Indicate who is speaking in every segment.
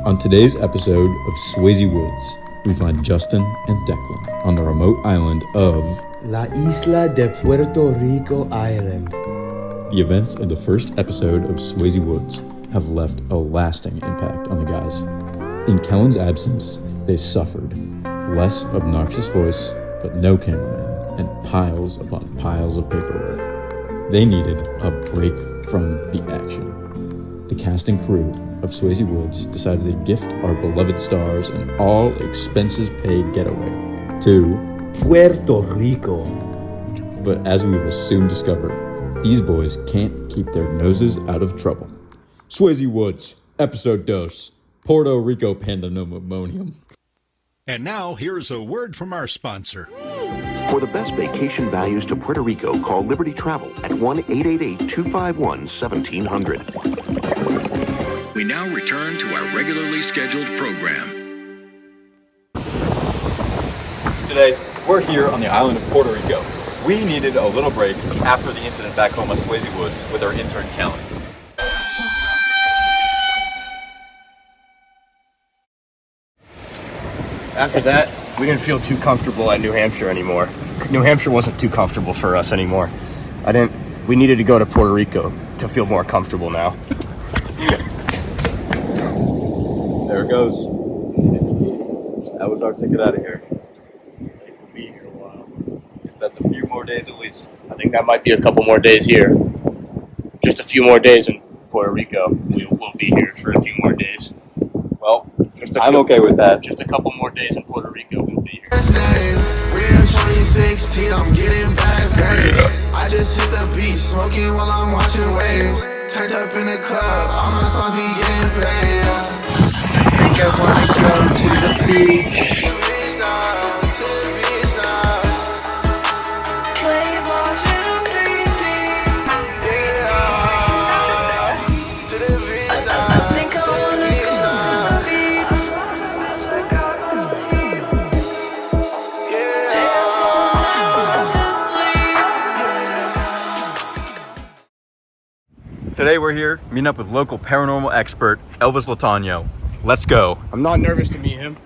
Speaker 1: On today's episode of Swazey Woods, we find Justin and Declan on the remote island of
Speaker 2: La Isla de Puerto Rico Island.
Speaker 1: The events of the first episode of Swazey Woods have left a lasting impact on the guys. In Kellen's absence, they suffered less obnoxious voice, but no cameraman, and piles upon piles of paperwork. They needed a break from the action. The cast and crew of Swazey Woods decided to gift our beloved stars an all-expenses paid getaway to
Speaker 2: Puerto Rico.
Speaker 1: But as we will soon discover, these boys can't keep their noses out of trouble. Swazey Woods, Episode 2, Puerto Rico Pandemonium.
Speaker 3: And now, here's a word from our sponsor.
Speaker 4: For the best vacation values to Puerto Rico, call Liberty Travel at 1-888-251-1700.
Speaker 3: We now return to our regularly scheduled program.
Speaker 1: Today, we're here on the island of Puerto Rico. We needed a little break after the incident back home on Swazey Woods with our intern, Kellen.
Speaker 5: After that, we didn't feel too comfortable at New Hampshire anymore. New Hampshire wasn't too comfortable for us anymore. We needed to go to Puerto Rico to feel more comfortable now.
Speaker 1: There it goes. That was our ticket out of here.
Speaker 5: We'll be here a while.
Speaker 1: Guess that's a few more days at least.
Speaker 5: I think that might be a couple more days here. Just a few more days in Puerto Rico. We'll be here for a few more days.
Speaker 1: Well, I'm okay with that.
Speaker 5: Just a couple more days in Puerto Rico, we'll be here.
Speaker 6: Real 2016, I'm getting back grades. I just hit the beach, smoking while I'm watching waves. Turned up in the club, all my songs be getting played. Think I wanna go to the beach. To the beach now, to the beach now. Playboy Jim 3D. Yeah, to the beach now. I think I wanna go to the beach. Check out my teeth.
Speaker 1: Today we're here meeting up with local paranormal expert Elvis Latano. Let's go.
Speaker 5: I'm not nervous to meet him.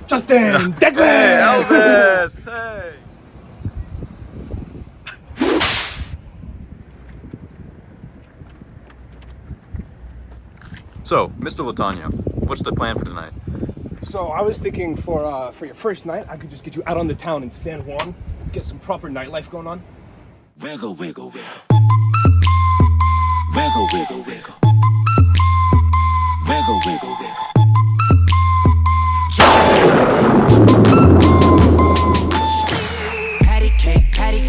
Speaker 2: Justin! Declan!
Speaker 1: Hey, Elvis! Hey! So, Mr. Latano, what's the plan for tonight?
Speaker 7: So I was thinking for your first night, I could just get you out on the town in San Juan, get some proper nightlife going on.
Speaker 6: Wiggle, wiggle, wiggle. Wiggle, wiggle, wiggle. Wiggle, wiggle, wiggle. Just patty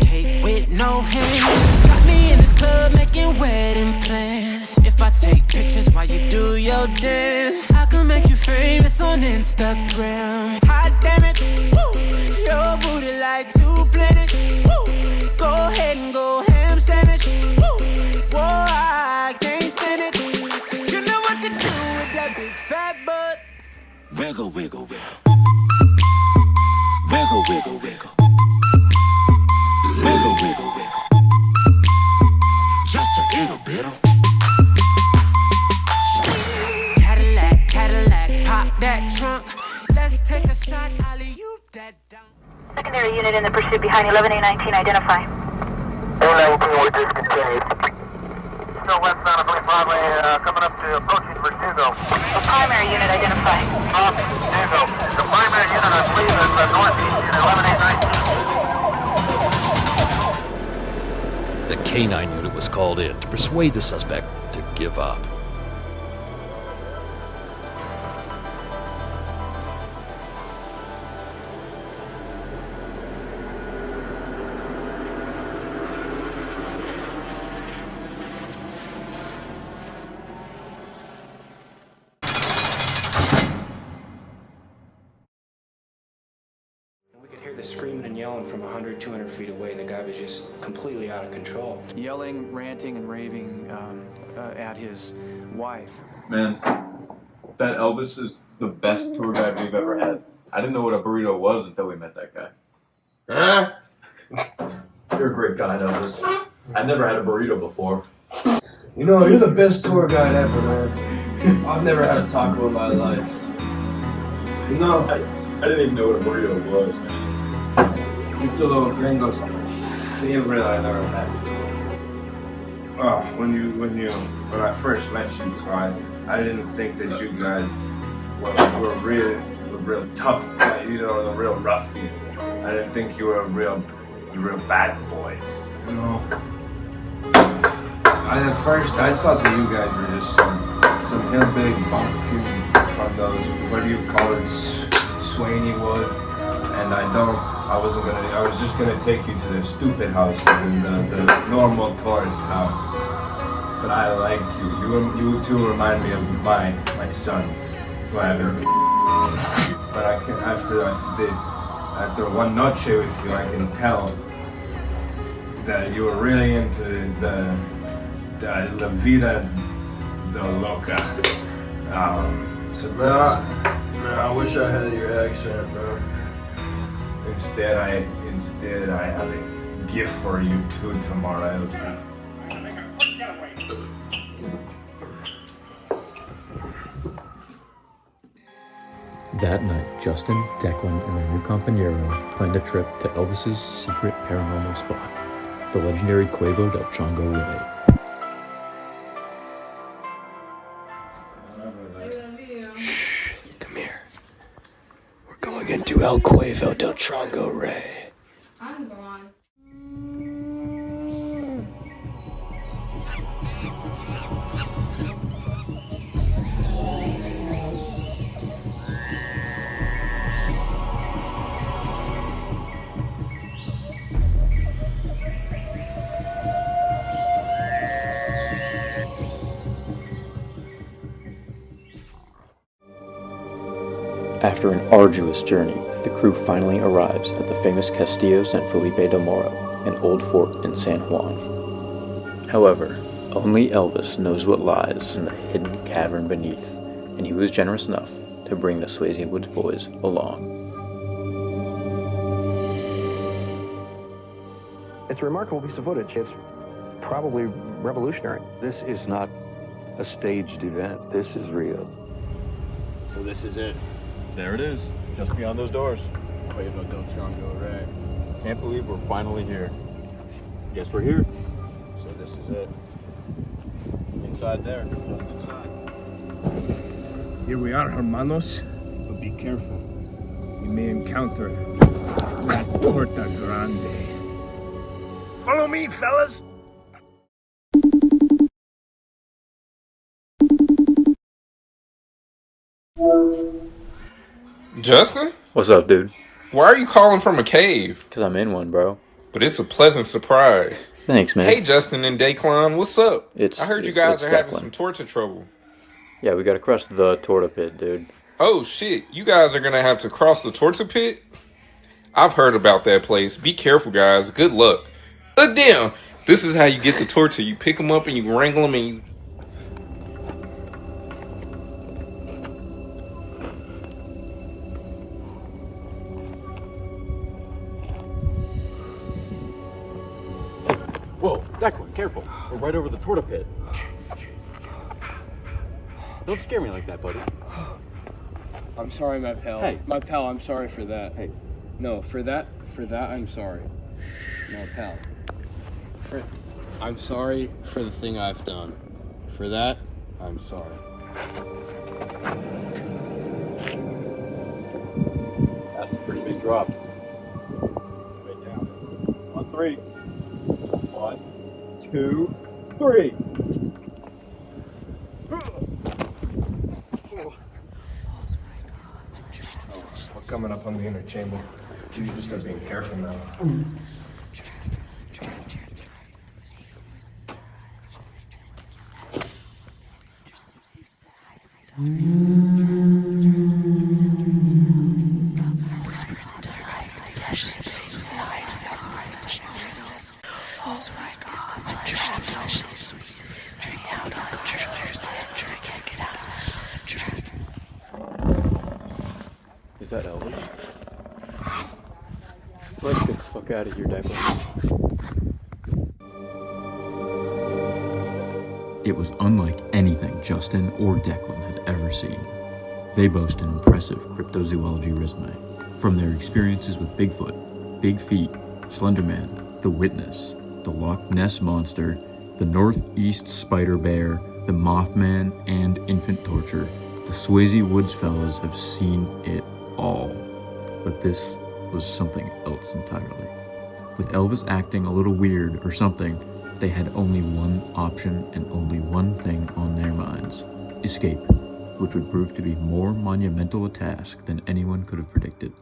Speaker 6: cake with no hands. Got me in this club making wedding plans. If I take pictures while you do your dance, I can make you famous on Instagram. Hot damn it, woo. Your booty like 2 planets. Woo. Go ahead and go ham sandwich. Woo. Whoa, I can't stand it. Cause you know what to do with that big fat butt. Wiggle, wiggle, wiggle. Wiggle, wiggle, wiggle. Wiggle, wiggle, wiggle. Just a little bit of Cadillac, pop that trunk. Let's take a shot, alley-oop that down.
Speaker 8: Secondary unit in the pursuit behind 11A19, identify.
Speaker 9: A19, we're discontinued. Still westbound of Broadway, coming up to approaching for Dugo.
Speaker 8: The primary unit, identify.
Speaker 9: Copy, Dugo. The primary unit, I believe, is northeast unit 11A19.
Speaker 3: The K-9 unit was called in to persuade the suspect to give up.
Speaker 10: We could hear the screaming and yelling from 100, 200 feet away. The guy was just completely out of control.
Speaker 11: Yelling, ranting, and raving at his wife.
Speaker 1: Man, that Elvis is the best tour guide we've ever had. I didn't know what a burrito was until we met that guy. Huh? You're a great guy, Elvis. I've never had a burrito before.
Speaker 2: You know, you're the best tour guide ever, man. I've never had a taco in my life. No.
Speaker 1: I didn't even know what a burrito was, man.
Speaker 2: Estos los gringos are my favorite I've ever had.
Speaker 12: Oh, when I first met you, I didn't think that you guys were real tough, you know, the real ruffian. I didn't think you were real bad boys. You know. At first I thought that you guys were just some hillbilly bumpkin from those, what do you call it, Swazey wood. And I was just gonna take you to the stupid house, the normal tourist house. But I like you. You two remind me of my sons who I haven't. But I can, after one noche with you, I can tell that you were really into the La Vida de Loca.
Speaker 2: Man, I wish I had your accent, bro.
Speaker 12: Instead I have a gift for you too tomorrow.
Speaker 1: That night, Justin, Declan, and their new compañero planned a trip to Elvis's secret paranormal spot, the legendary Cueva del Chongo Rey.
Speaker 2: Come here. We're going into El Cueva del Chongo Rey.
Speaker 13: I'm gone.
Speaker 1: After an arduous journey, the crew finally arrives at the famous Castillo San Felipe de Moro, an old fort in San Juan. However, only Elvis knows what lies in the hidden cavern beneath, and he was generous enough to bring the Swazey Woods boys along.
Speaker 14: It's a remarkable piece of footage. It's probably revolutionary.
Speaker 15: This is not a staged event. This is real.
Speaker 5: So this is it. There it is, just beyond those doors. Cueva del Chongo Rey.
Speaker 1: Can't believe we're finally here.
Speaker 5: Guess we're here. So this is it. Inside there, just inside.
Speaker 12: Here we are, hermanos. But be careful. You may encounter La Torta Grande. Follow me, fellas.
Speaker 16: Justin?
Speaker 1: What's up, dude?
Speaker 16: Why are you calling from a cave?
Speaker 1: Because I'm in one, bro.
Speaker 16: But it's a pleasant surprise.
Speaker 1: Thanks, man.
Speaker 16: Hey, Justin and Declan, what's up?
Speaker 1: I
Speaker 16: heard you guys are having some torture trouble.
Speaker 1: Yeah, we gotta cross the torta pit, dude.
Speaker 16: Oh, shit. You guys are gonna have to cross the torture pit? I've heard about that place. Be careful, guys. Good luck. Damn. This is how you get the torture. You pick them up and you wrangle them and you...
Speaker 5: Whoa, Declan, careful. We're right over the torta pit. Don't scare me like that, buddy.
Speaker 17: I'm sorry, my pal.
Speaker 5: Hey.
Speaker 17: My pal, I'm sorry for that.
Speaker 5: Hey.
Speaker 17: No, for that, I'm sorry. No, pal. I'm sorry for the thing I've done. For that, I'm sorry.
Speaker 5: That's a pretty big drop. Right down. 1, 3. 1, 2, 3.
Speaker 12: We're coming up on the inner chamber. You just start being careful now.
Speaker 1: Is that Elvis? Let's get the fuck out of here, Declan. It was unlike anything Justin or Declan had ever seen. They boast an impressive cryptozoology resume, from their experiences with Bigfoot, Big Feet, Slender Man, The Witness, the Loch Ness Monster, the Northeast Spider Bear, the Mothman, and infant torture. The Swazey Woods fellas have seen it all. But this was something else entirely. With Elvis acting a little weird or something, they had only one option and only one thing on their minds: escape, which would prove to be more monumental a task than anyone could have predicted.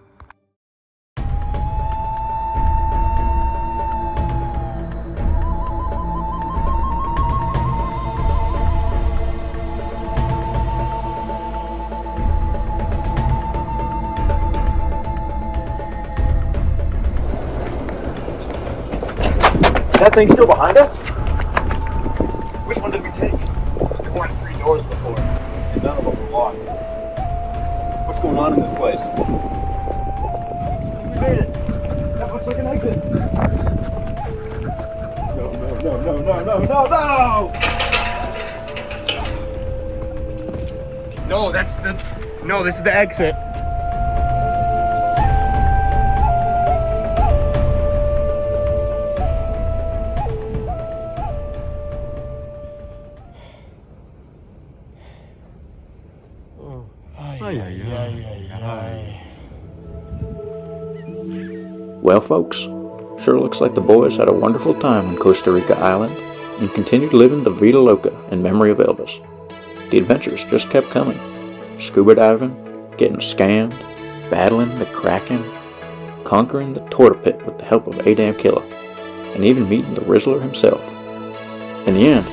Speaker 7: That thing still behind us? Which one did we take? There weren't 3 doors before, and none of them were locked. What's going on in this place? We made it! That looks like an exit! No, that's the... No, this is the exit.
Speaker 13: Well, folks, sure looks like the boys had a wonderful time on Costa Rica Island and continued living the Vida Loca in memory of Elvis. The adventures just kept coming. Scuba diving, getting scammed, battling the Kraken, conquering the Torta Pit with the help of Adam Killer, and even meeting the Rizzler himself. In the end,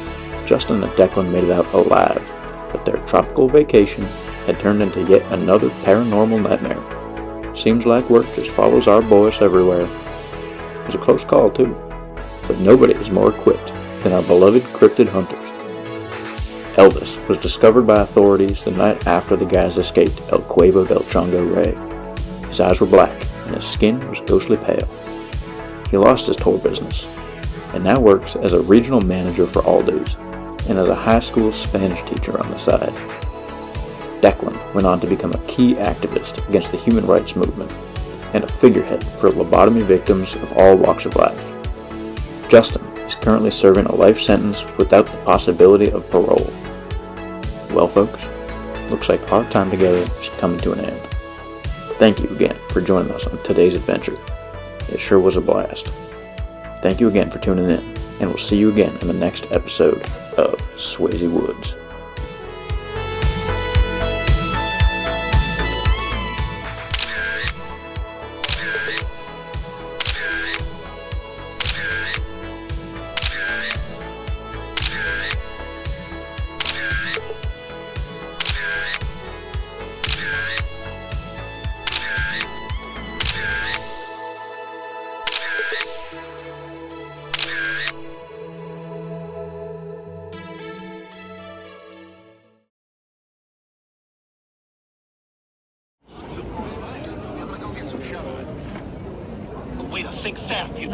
Speaker 13: Justin and Declan made it out alive, but their tropical vacation had turned into yet another paranormal nightmare. Seems like work just follows our boys everywhere. It was a close call too, but nobody is more equipped than our beloved cryptid hunters. Elvis was discovered by authorities the night after the guys escaped El Cuevo del Chongo Rey. His eyes were black and his skin was ghostly pale. He lost his tour business and now works as a regional manager for Aldo's and as a high school Spanish teacher on the side. Declan went on to become a key activist against the human rights movement and a figurehead for lobotomy victims of all walks of life. Justin is currently serving a life sentence without the possibility of parole. Well, folks, looks like our time together is coming to an end. Thank you again for joining us on today's adventure. It sure was a blast. Thank you again for tuning in, and we'll see you again in the next episode of Swazey Woods.
Speaker 3: Way to think fast, you.